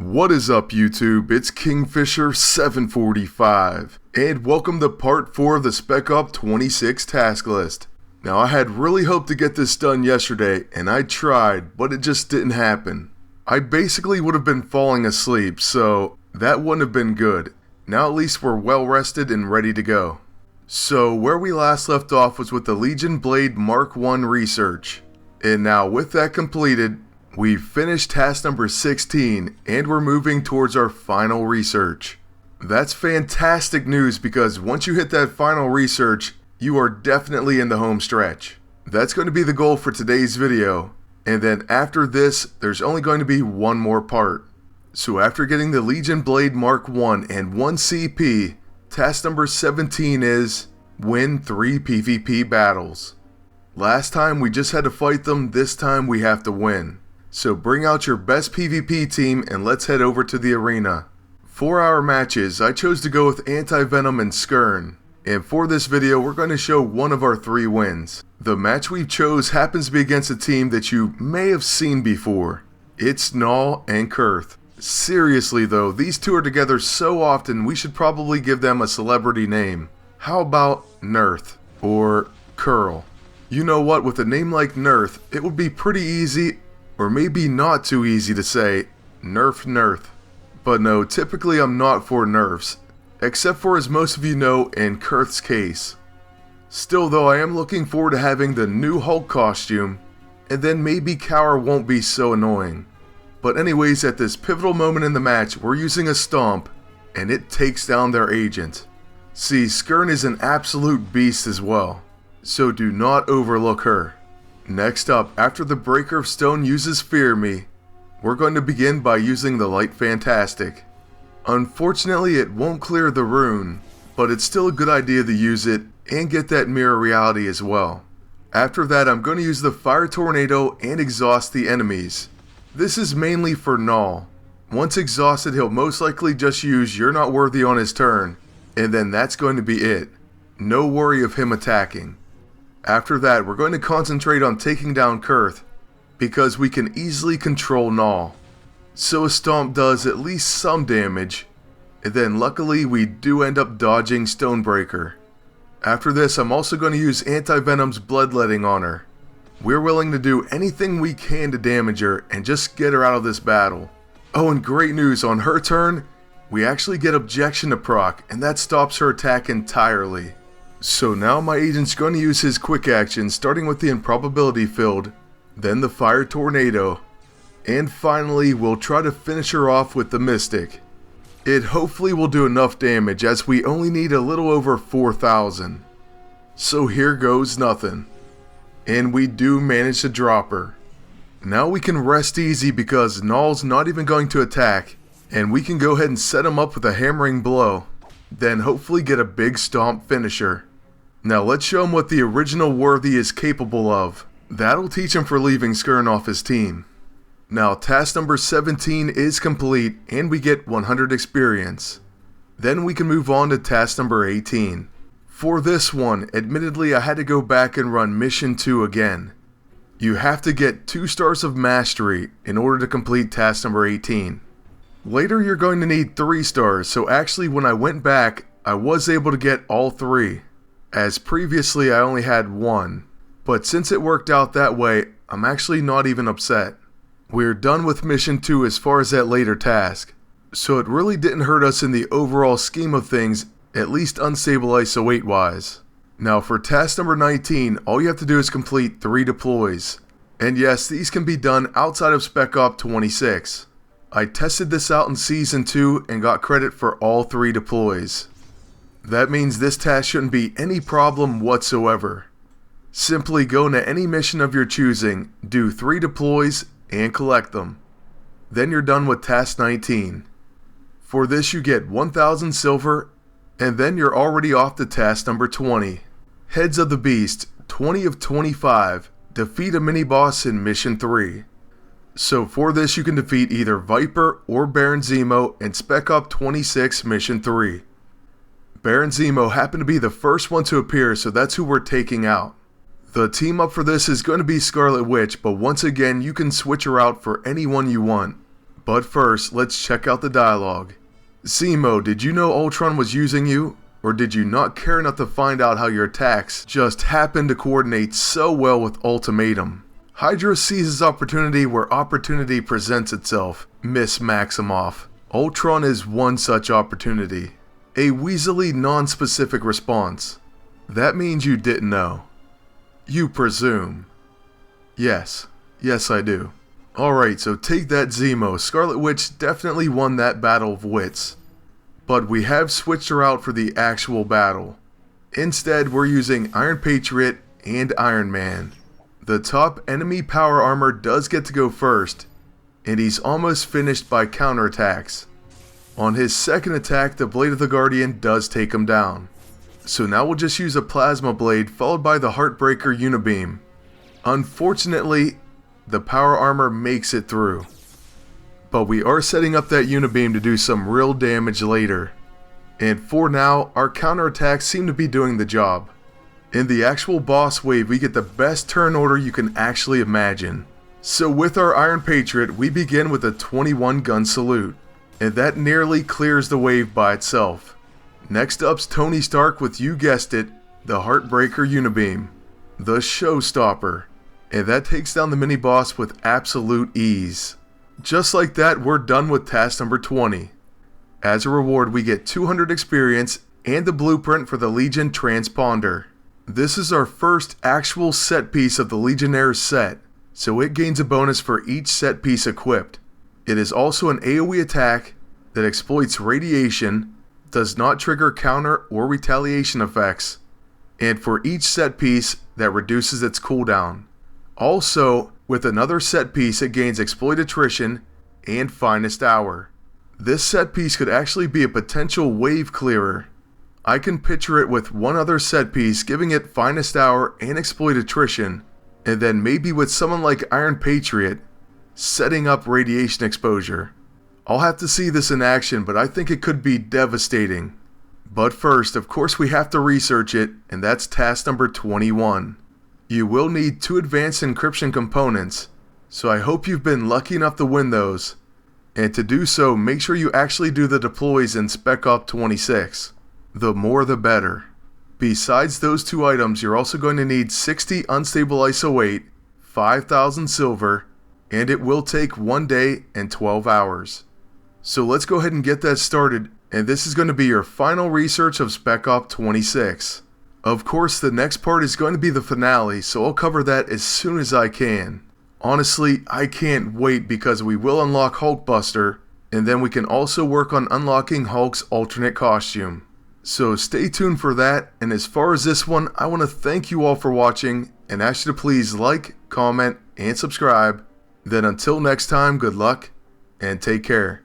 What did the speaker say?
What is up YouTube, it's Kingfisher745, and welcome to part 4 of the Spec Op 26 task list. Now I had really hoped to get this done yesterday, and I tried, but it just didn't happen. I basically would have been falling asleep, so that wouldn't have been good. Now at least we're well rested and ready to go. So where we last left off was with the Legion Blade Mark 1 research. And now with that completed, we've finished task number 16 and we're moving towards our final research. That's fantastic news because once you hit that final research, you are definitely in the home stretch. That's going to be the goal for today's video, and then after this, there's only going to be one more part. So after getting the Legion Blade Mark 1 and 1 CP, task number 17 is win 3 PvP battles. Last time we just had to fight them, this time we have to win. So bring out your best PvP team and let's head over to the arena. For our matches, I chose to go with Anti-Venom and Skern. And for this video, we're going to show one of our 3 wins. The match we chose happens to be against a team that you may have seen before. It's Null and Kurth. Seriously though, these two are together so often we should probably give them a celebrity name. How about Nerth or Curl? You know what, with a name like Nerth, it would be pretty easy, or maybe not too easy to say, Nerth. But no, typically I'm not for nerfs, except for, as most of you know, in Kurth's case. Still though, I am looking forward to having the new Hulk costume, and then maybe Cower won't be so annoying. But anyways, at this pivotal moment in the match, we're using a Stomp, and it takes down their agent. See, Skern is an absolute beast as well, so do not overlook her. Next up, after the Breaker of Stone uses Fear Me, we're going to begin by using the Light Fantastic. Unfortunately, it won't clear the rune, but it's still a good idea to use it and get that Mirror Reality as well. After that, I'm going to use the Fire Tornado and exhaust the enemies. This is mainly for Null. Once exhausted, he'll most likely just use You're Not Worthy on his turn, and then that's going to be it. No worry of him attacking. After that, we're going to concentrate on taking down Kurth, because we can easily control Null. So a Stomp does at least some damage, and then luckily we do end up dodging Stonebreaker. After this, I'm also going to use Anti-Venom's Bloodletting on her. We're willing to do anything we can to damage her and just get her out of this battle. Oh, and great news, on her turn, we actually get Objection to proc, and that stops her attack entirely. So now my agent's going to use his quick action, starting with the Improbability Field, then the Fire Tornado, and finally we'll try to finish her off with the Mystic. It hopefully will do enough damage as we only need a little over 4,000. So here goes nothing. And we do manage to drop her. Now we can rest easy because Null's not even going to attack, and we can go ahead and set him up with a hammering blow, then hopefully get a big Stomp finisher. Now let's show him what the original Worthy is capable of. That'll teach him for leaving Skern off his team. Now task number 17 is complete and we get 100 experience. Then we can move on to task number 18. For this one, admittedly I had to go back and run mission 2 again. You have to get 2 stars of mastery in order to complete task number 18. Later you're going to need 3 stars, so actually when I went back, I was able to get all 3. As previously I only had 1. But since it worked out that way, I'm actually not even upset. We're done with mission 2 as far as that later task. So it really didn't hurt us in the overall scheme of things, at least unstable ISO 8 wise. Now for task number 19, all you have to do is complete 3 deploys. And yes, these can be done outside of Spec Op 26. I tested this out in Season 2 and got credit for all 3 deploys. That means this task shouldn't be any problem whatsoever. Simply go into any mission of your choosing, do 3 deploys, and collect them. Then you're done with task 19. For this you get 1,000 silver, and then you're already off to task number 20. Heads of the Beast, 20 of 25, defeat a mini-boss in mission 3. So for this you can defeat either Viper or Baron Zemo in Spec Op 26 mission 3. Baron Zemo happened to be the first one to appear, so that's who we're taking out. The team up for this is going to be Scarlet Witch, but once again you can switch her out for anyone you want. But first, let's check out the dialogue. Zemo, did you know Ultron was using you? Or did you not care enough to find out how your attacks just happened to coordinate so well with Ultimatum? Hydra seizes opportunity where opportunity presents itself, Miss Maximoff. Ultron is one such opportunity. A weaselly, non-specific response. That means you didn't know. You presume. Yes. Yes, I do. Alright, so take that Zemo. Scarlet Witch definitely won that battle of wits. But we have switched her out for the actual battle. Instead, we're using Iron Patriot and Iron Man. The top enemy power armor does get to go first, and he's almost finished by counterattacks. On his second attack, the Blade of the Guardian does take him down. So now we'll just use a Plasma Blade followed by the Heartbreaker Unibeam. Unfortunately, the power armor makes it through. But we are setting up that Unibeam to do some real damage later. And for now, our counterattacks seem to be doing the job. In the actual boss wave, we get the best turn order you can actually imagine. So with our Iron Patriot, we begin with a 21 gun salute. And that nearly clears the wave by itself. Next up's Tony Stark with, you guessed it, the Heartbreaker Unibeam. The showstopper. And that takes down the mini-boss with absolute ease. Just like that, we're done with task number 20. As a reward, we get 200 experience and the blueprint for the Legion Transponder. This is our first actual set piece of the Legionnaires set, so it gains a bonus for each set piece equipped. It is also an AoE attack that exploits radiation, does not trigger counter or retaliation effects, and for each set piece that reduces its cooldown. Also, with another set piece, it gains exploit attrition and finest hour. This set piece could actually be a potential wave clearer. I can picture it with one other set piece giving it finest hour and exploit attrition, and then maybe with someone like Iron Patriot setting up radiation exposure. I'll have to see this in action, but I think it could be devastating. But first, of course, we have to research it, and that's task number 21. You will need 2 advanced encryption components, so I hope you've been lucky enough to win those. And to do so, make sure you actually do the deploys in Spec Op 26. The more the better. Besides those 2 items, you're also going to need 60 unstable ISO 8, 5,000 silver, and it will take 1 day and 12 hours. So let's go ahead and get that started, and this is going to be your final research of Spec Op 26. Of course, the next part is going to be the finale, so I'll cover that as soon as I can. Honestly, I can't wait because we will unlock Hulkbuster, and then we can also work on unlocking Hulk's alternate costume. So stay tuned for that, and as far as this one, I want to thank you all for watching, and ask you to please like, comment, and subscribe. Then until next time, good luck, and take care.